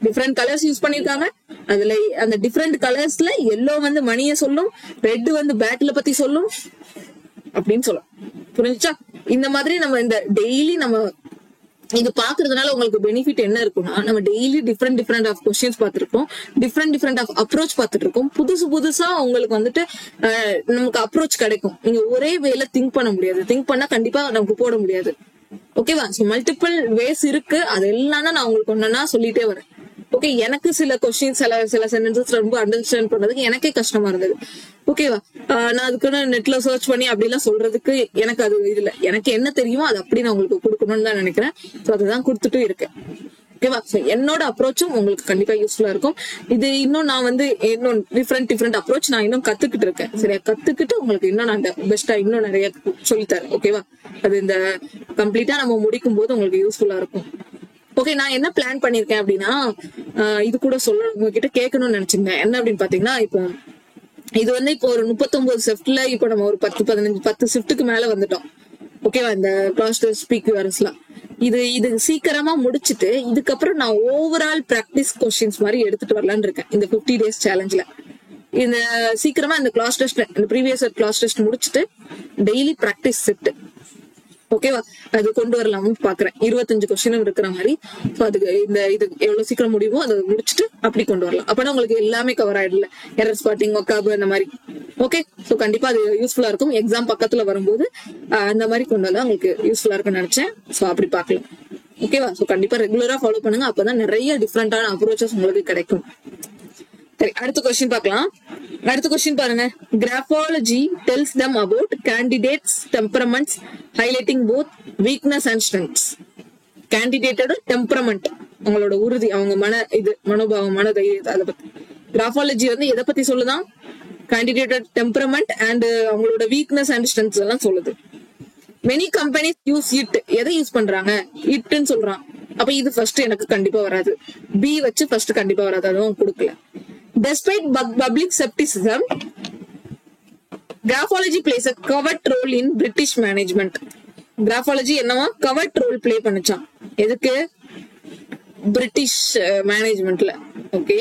டிஃப்ரெண்ட் கலர்ஸ் யூஸ் பண்ணிருக்காங்க. அதுல அந்த டிஃப்ரெண்ட் கலர்ஸ்ல எல்லோ மணிய சொல்லும், ரெட் பேட்டில பத்தி சொல்லும் அப்படின்னு சொல்லும். புரிஞ்சுச்சா? இந்த மாதிரி நம்ம இந்த டெய்லி நம்ம இது பாக்குறதுனால உங்களுக்கு பெனிஃபிட் என்ன இருக்கும்னா, நம்ம டெய்லி டிஃப்ரெண்ட் ஆஃப் கொஸ்டின்ஸ் பார்த்துருக்கோம், டிஃப்ரெண்ட் ஆஃப் அப்ரோச் பார்த்துட்டு இருக்கோம். புதுசா உங்களுக்கு நமக்கு அப்ரோச் கிடைக்கும். நீங்க ஒரே வேல திங்க் பண்ண முடியாது, திங்க் பண்ணா கண்டிப்பா நமக்கு போட முடியாது. ஓகேவா? மல்டிபிள் வேஸ் இருக்கு, அது எல்லாம் நான் உங்களுக்கு ஒன்னா சொல்லிட்டே வரேன். ஓகே, எனக்கு சில கொஸ்டின்ஸ் சில சென்டென்சஸ் ரொம்ப அண்டர்ஸ்டாண்ட் பண்றதுக்கு எனக்கே கஷ்டமா இருந்தது. ஓகேவா? நான் அதுக்குன்னு நெட்ல சர்ச் பண்ணி அப்படிலாம் சொல்றதுக்கு எனக்கு அது இல்ல. எனக்கு என்ன தெரியுமோ அது அப்படி நான் உங்களுக்கு கொடுக்கணும்னு தான் நினைக்கிறேன். ஸோ அதுதான் கொடுத்துட்டு இருக்கேன். ஓகேவா? என்னோட அப்ரோச்சும் உங்களுக்கு கண்டிப்பா யூஸ்ஃபுல்லா இருக்கும். இது இன்னும் நான் இன்னும் டிஃப்ரெண்ட் அப்ரோச் நான் இன்னும் கத்துக்கிட்டு இருக்கேன். சரியா? கத்துக்கிட்டு உங்களுக்கு இன்னும் நான் பெஸ்டா இன்னும் நிறைய சொல்லித்தரேன். ஓகேவா? அது இந்த கம்ப்ளீட்டா நம்ம முடிக்கும் போது உங்களுக்கு யூஸ்ஃபுல்லா இருக்கும். ஓகே, நான் என்ன பிளான் பண்ணிருக்கேன் அப்படின்னா, இது கூட உங்ககிட்ட கேட்கணும்னு நினைச்சிருந்தேன். என்ன அப்படின்னு பாத்தீங்கன்னா, இப்போ இது இப்போ ஒரு 39 ஷிஃப்ட்ல இப்போ நம்ம ஒரு 10 ஷிஃப்ட்டுக்கு மேல வந்துட்டோம். ஓகேவா? இந்த கிளாஸ் டெஸ்ட் ஸ்பீக்கர்ஸ்லாம் இது சீக்கிரமா முடிச்சுட்டு இதுக்கப்புறம் நான் ஓவரால் பிராக்டிஸ் கொஸ்டின்ஸ் மாதிரி எடுத்துட்டு வரலான்னு இருக்கேன் இந்த 50 days சேலஞ்ச்ல. இந்த சீக்கிரமா இந்த கிளாஸ் டெஸ்ட், இந்த ப்ரீவியஸ் கிளாஸ் டெஸ்ட் முடிச்சுட்டு டெய்லி பிராக்டிஸ் செட், ஓகேவா, அது கொண்டு வரலாம்னு பாக்குறேன். 25 கொஸ்டினும் இருக்கிற மாதிரி. அதுக்கு இது எவ்வளவு சீக்கிரம் முடியுமோ அதை முடிச்சுட்டு அப்படி கொண்டு வரலாம். அப்பனா உங்களுக்கு எல்லாமே கவர் ஆயிடல, எரர் ஸ்பாட்டிங், ஒக்காபு அந்த மாதிரி. ஓகே, சோ கண்டிப்பா அது யூஸ்ஃபுல்லா இருக்கும். எக்ஸாம் பக்கத்துல வரும்போது அந்த மாதிரி கொண்டு வந்தா உங்களுக்கு யூஸ்ஃபுல்லா இருக்கும்னு நினைச்சேன். சோ அப்படி பார்க்கலாம். ஓகேவா? சோ கண்டிப்பா ரெகுலரா ஃபாலோ பண்ணுங்க. அப்பதான் நிறைய டிஃப்ரெண்டான அப்ரோச்சஸ் உங்களுக்கு கிடைக்கும். சரி, அடுத்த கொஸ்டின் பார்க்கலாம். அடுத்த கொஸ்டின் பாருங்க. Graphology tells them about candidates temperaments highlighting both weakness and strengths. கேண்டிடேட்டோட டெம்பரமெண்ட், அவங்களோட உறுதி, அவங்க மனோபாவம், மனதைரியம், அதை பத்தி கிராஃபாலஜி வந்து எதை பத்தி சொல்லுதான்? கேண்டிடேட்டோட டெம்பரமெண்ட் அண்ட் அவங்களோட வீக்னஸ் அண்ட் ஸ்ட்ரென்த்ஸ் எல்லாம் சொல்லுது. Many companies use it. எதை யூஸ் பண்றாங்க? இட்னு சொல்றான். அப்ப இது ஃபர்ஸ்ட் எனக்கு கண்டிப்பா வராது. பி வச்சு ஃபர்ஸ்ட் கண்டிப்பா வராது, அதுவும் கொடுக்கல. Despite public skepticism, graphology plays a covert role in British management. Graphology என்னவா covert role play பண்ணுச்சான். எதுக்கு? பிரிட்டிஷ் மேனேஜ்மெண்ட்ல. ஓகே,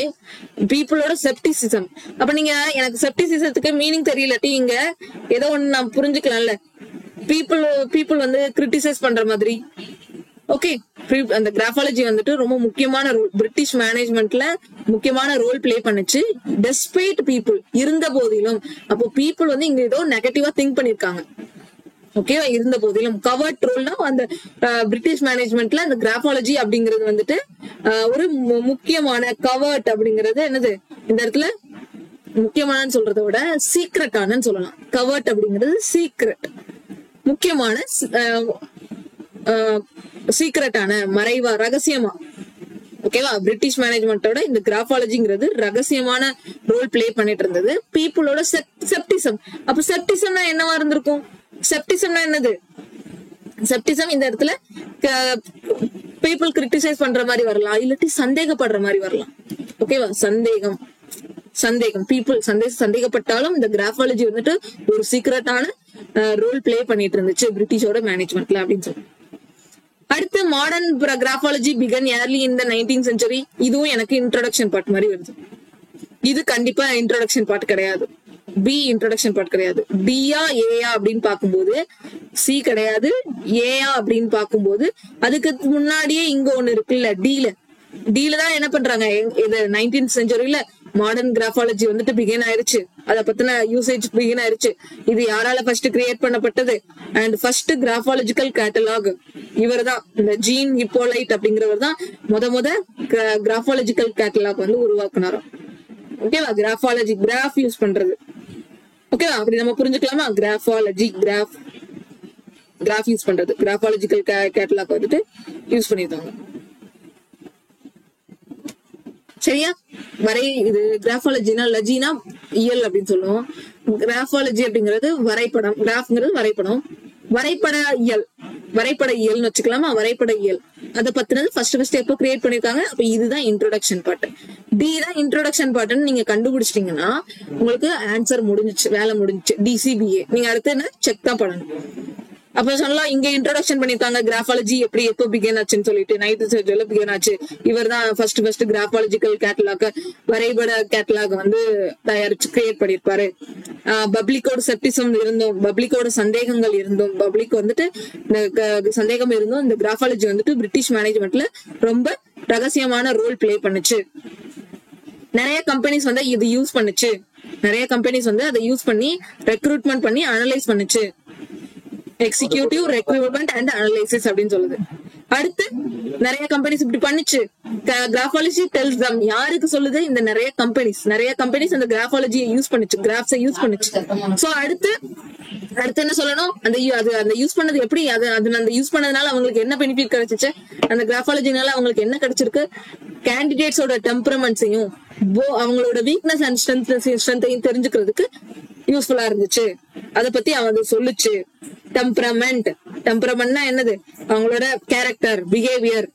பீப்புளோட செப்டிசிசம். அப்ப நீங்க எனக்கு செப்டிசிசத்துக்கு மீனிங் தெரியலட்டி இங்க ஏதோ ஒண்ணு நான் புரிஞ்சுக்கலாம்ல. பீப்புள் வந்து கிரிட்டிசைஸ் பண்ற மாதிரி. ஓகே, அந்த கிராஃபாலஜி வந்துட்டு ரொம்ப முக்கியமான ரோல், பிரிட்டிஷ் மேனேஜ்மெண்ட்ல முக்கியமான ரோல் பிளே பண்ணுச்சு. டெஸ்பைட் பீப்புள், இருந்த போதிலும். அப்போ பீப்புள் வந்து இங்க ஏதோ நெகட்டிவா திங்க் பண்ணிருக்காங்க. ஓகேவா? இருந்த போதிலும் கவர்ட் ரோல்னா அந்த பிரிட்டிஷ் மேனேஜ்மெண்ட்ல அந்த கிராஃபாலஜி அப்படிங்கிறது வந்துட்டு ஒரு முக்கியமான கவர்ட் அப்படிங்கிறது என்னது இந்த இடத்துல முக்கியமான சொல்றதை விட சீக்ரெட்டானு சொல்லலாம். கவர்ட் அப்படிங்கிறது சீக்ரெட், முக்கியமான சீக்ரெட்டான, மறைவா, ரகசியமா. ஓகேவா? பிரிட்டிஷ் மேனேஜ்மெண்டோட இந்த கிராஃபாலஜிங்கிறது ரகசியமான ரோல் பிளே பண்ணிட்டு இருந்தது. பீப்புளோட செப்டிசம். அப்ப செப்டிசம்னா என்னவா இருந்திருக்கும்? செப்டிசம்னா என்னது? செப்டிசம் இந்த இடத்துல பீப்புள் கிரிட்டிசைஸ் பண்ற மாதிரி வரலாம், இல்லாட்டி சந்தேகப்படுற மாதிரி வரலாம். ஓகேவா? சந்தேகம் பீப்புள் சந்தேகப்பட்டாலும் இந்த கிராஃபாலஜி வந்துட்டு ஒரு சீக்ரெட்டான ரோல் பிளே பண்ணிட்டு இருந்துச்சு பிரிட்டிஷோட மேனேஜ்மெண்ட்ல அப்படின்னு சொல்லி. அடுத்து modern graphology begin early in the 19th century. இதுவும் எனக்கு இன்ட்ரோடக்ஷன் பார்ட் மாதிரி வருது. இது கண்டிப்பா இன்ட்ரோடக்ஷன் பார்ட் கிடையாது. பி இன்ட்ரோடக்ஷன் பார்ட் கிடையாது. டியா ஏயா அப்படின்னு பார்க்கும்போது சி கிடையாது. ஏயா அப்படின்னு பார்க்கும்போது அதுக்கு முன்னாடியே இங்க ஒண்ணு இருக்குல்ல, டீல தான் என்ன பண்றாங்க, இது 19th centuryல மாடர்ன் கிராஃபாலஜி வந்துட்டு பிகின் ஆயிருச்சு. அத பத்தின யூசேஜ் பிகின் ஆயிருச்சு. இது யாரால ஃபர்ஸ்ட் கிரியேட் பண்ணப்பட்டது? அண்ட் ஃபர்ஸ்ட் கிராஃபாலஜிக்கல் கேட்டலாக் இவர் தான், இந்த ஜீன் ஹிப்போலைட் அப்படிங்கிறவர் தான் முத கிராஃபாலஜிக்கல் கேட்டலாக் வந்து உருவாக்குனாராம். ஓகேவா? கிராஃபாலஜி கிராஃப் யூஸ் பண்றது. ஓகேவா? அப்படி நம்ம புரிஞ்சுக்கலாமா? கிராஃபாலஜி கிராஃப் யூஸ் பண்றது, கிராஃபாலஜிக்கல் கேட்டலாக் வந்துட்டு யூஸ் பண்ணிருக்காங்க. சரியா? இது கிராஃபாலஜினா, லஜினா இயல் அப்படின்னு சொல்லுவோம். கிராஃபாலஜி அப்படிங்கிறது வரைபடம், கிராஃப்ங்கிறது வரைபடம், வரைபட இயல்னு வச்சுக்கலாமா? வரைபட இயல் அதை பத்தினது ஃபர்ஸ்ட் எப்போ கிரியேட் பண்ணிருக்காங்க? அப்ப இதுதான் இன்ட்ரோடக்ஷன் பார்ட். டி தான் இன்ட்ரோடக்ஷன் பார்ட்னு நீங்க கண்டுபிடிச்சிட்டீங்கன்னா உங்களுக்கு ஆன்சர் முடிஞ்சிச்சு, வேலை முடிஞ்சிச்சு. டிசிபிஏ நீங்க அடுத்து என்ன செக் தான் பண்ணணும். அப்ப சொல்லலாம் இங்க இன்ட்ரோடக்ஷன் பண்ணிருக்காங்க கிராஃபாலஜி எப்போ பிகின் ஆச்சுன்னு சொல்லிட்டு. 19th centuryல பிகின் ஆச்சு. இவர் தான் ஃபர்ஸ்ட் கிராஃபாலஜிக்கல் கேட்டலாக், வரைபட கேட்டலாக் வந்து தயாரிச்சு கிரியேட் பண்ணிருப்பாரு. பப்ளிக்கோட செப்டிசம் இருந்தும், பப்ளிக்கோட சந்தேகங்கள் இருந்தும், பப்ளிக் வந்துட்டு சந்தேகம் இருந்தும் இந்த கிராஃபாலஜி வந்துட்டு பிரிட்டிஷ் மேனேஜ்மெண்ட்ல ரொம்ப ரகசியமான ரோல் பிளே பண்ணுச்சு. நிறைய கம்பெனிஸ் வந்து இது யூஸ் பண்ணுச்சு. நிறைய கம்பெனிஸ் வந்து அதை யூஸ் பண்ணி ரெக்ரூட்மெண்ட் பண்ணி அனலைஸ் பண்ணுச்சு. எக்ஸிக்யூட்டிவ் ரெக்ரூட்மெண்ட் அண்ட் அனலைசிஸ் அப்படின்னு சொல்லுது. அடுத்து நிறைய கம்பெனிஸ் இப்படி பண்ணுச்சு. கிராஃபாலஜி டெல்ஸ் தம், யாருக்கு சொல்லுது? இந்த நிறைய கம்பெனிஸ் அந்த கிராஃபாலஜியை யூஸ் பண்ணுச்சு, கிராஃப்ஸை யூஸ் பண்ணுச்சு. சோ அடுத்து என்ன சொல்லணும்? அந்த யூஸ் பண்ணது எப்படி, அந்த யூஸ் பண்ணதுனால அவங்களுக்கு என்ன பெனிஃபிட் கிடைச்சிச்சு? அந்த கிராஃபாலஜினால அவங்களுக்கு என்ன கிடைச்சிருக்கு? கேண்டிடேட்ஸோட டெம்பரமெண்ட்ஸையும் அவங்களோட வீக்னஸ் அண்ட் ஸ்ட்ரென்த்தையும் தெரிஞ்சுக்கிறதுக்கு யூஸ்ஃபுல்லா இருந்துச்சு. அதை பத்தி அவங்க சொல்லுச்சு. டெம்பரமெண்ட்னா என்னது? அவங்களோட கேரக்டர், பிஹேவியர்.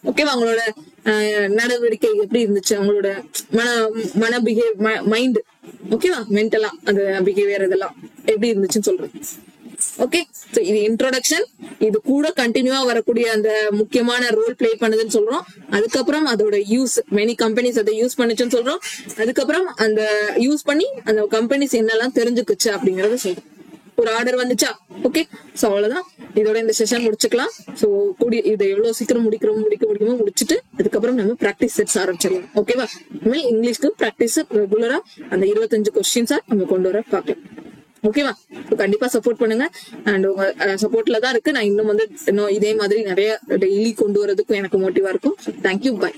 ஓகேவா? அவங்களோட நடவடிக்கை எப்படி இருந்துச்சு, அவங்களோட மைண்ட். ஓகேவா? மென்டலா அந்த பிஹேவியர் இதெல்லாம் எப்படி இருந்துச்சுன்னு சொல்றது. ஓகே, இது இன்ட்ரோடக்ஷன். இது கூட கண்டினியூவா வரக்கூடிய அந்த முக்கியமான ரோல் பிளே பண்ணுதுன்னு சொல்றோம். அதுக்கப்புறம் அதோட யூஸ், மெனி கம்பெனிஸ் அதை யூஸ் பண்ணுச்சுன்னு சொல்றோம். அதுக்கப்புறம் அந்த யூஸ் பண்ணி அந்த கம்பெனிஸ் என்னெல்லாம் தெரிஞ்சுக்குச்சு அப்படிங்கறத சொல்றோம். ஒரு ஆர்டர் வந்துச்சா, ஓகே. சோ அவ்வளவுதான், இதோட இந்த செஷன் முடிச்சுக்கலாம். சோ கூடிய இதை எவ்வளவு சீக்கிரம் முடிக்குமோ முடிச்சுட்டு அதுக்கப்புறம் நம்ம பிராக்டிஸ் செட்ஸ் ஆரம்பிச்சிடலாம். ஓகேவா? இனிமேல் இங்கிலீஷ்க்கு பிராக்டிஸ் ரெகுலரா அந்த 25 கொஸ்டின்ஸா நம்ம கொண்டு வர பார்க்கலாம். ஓகேவா? கண்டிப்பா சப்போர்ட் பண்ணுங்க. அண்ட் உங்க சப்போர்ட்ல தான் இருக்கு நான் இன்னும் இதே மாதிரி நிறைய டெய்லி கொண்டு வரதுக்கும் எனக்கு மோட்டிவா இருக்கும். Thank you, by.